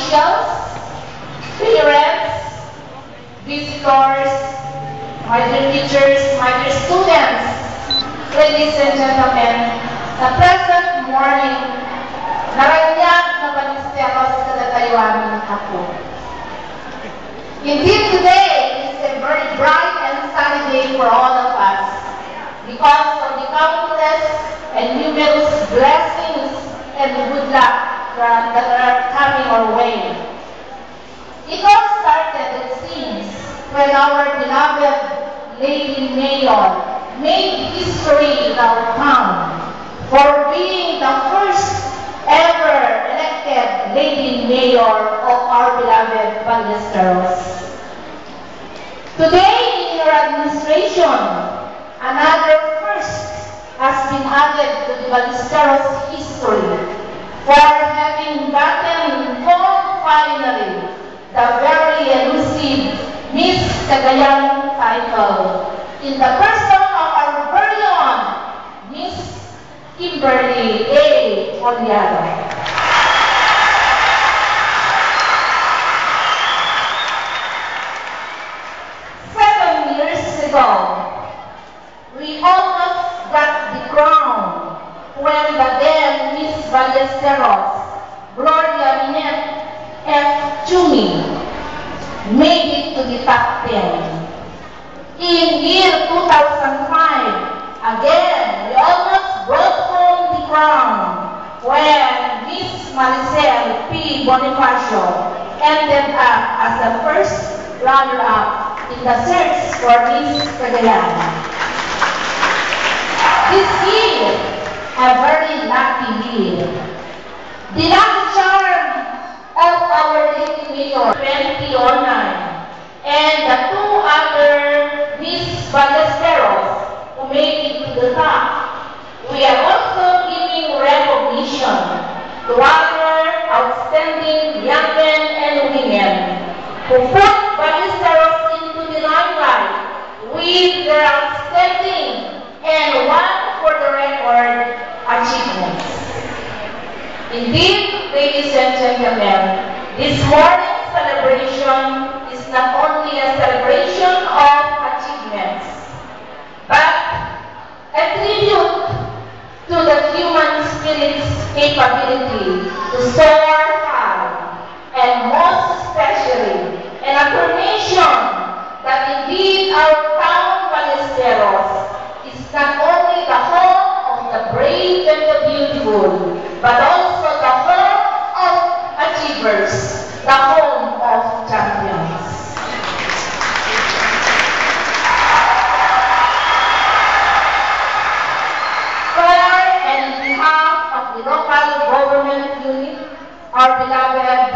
officials, parents, visitors, my dear teachers, my dear students, ladies and gentlemen, the present morning, naranyag na Ballesteros kadatayuan ako. Indeed, today is a very bright and sunny day for all of us because of the countless and numerous blessings and good luck that are coming our way. It all started, it seems, when our beloved Lady Mayor made history in our town for being the first ever elected Lady Mayor of our beloved Ballesteros. Today, in your administration, another first has been added to the Ballesteros history for having gotten home finally the very elusive Miss Cagayan title in the person of our very own Miss Kimberly A. Oliado. 7 years ago, we almost got the crown when the then Miss Ballesteros, Gloria Minette F. Chumi, made it to the top 10. In year 2005, again, we almost brought home the crown when Miss Maricel P. Bonifacio ended up as the first runner-up in the search for Miss Cagayan. This year, a very lucky year. The lucky charm of our Lady Mayor 2009 and the two other Miss Ballesteros who made it to the top. We are also giving recognition to other outstanding young men and women who put Ballesteros into the limelight with their outstanding and one for the record achievements. Indeed, ladies and gentlemen, this morning's celebration is not only a celebration of achievements, but a tribute to the human spirit's capability to soar high, and most especially an affirmation that indeed our town Ballesteros is not only the home of the brave and the beautiful, but also the home of achievers, the home of champions. And on behalf of the local government unit, our beloved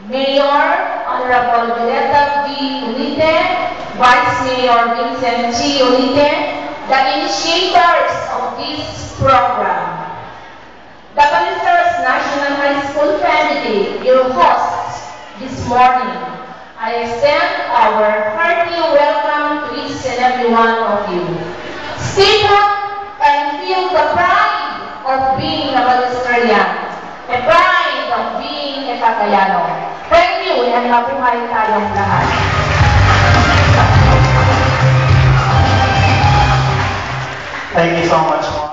Mayor, Honorable Dileta B. Unite, Vice Mayor Vincent G. Unite, the initiators of this program. The Ballesteros National High School family, your hosts this morning, I extend our hearty welcome to each and every one of you. Stay put and feel the pride of being a Ballesterian, a pride of being a Cagayano. Thank you and mabuhay tayong lahat. Thank you so much.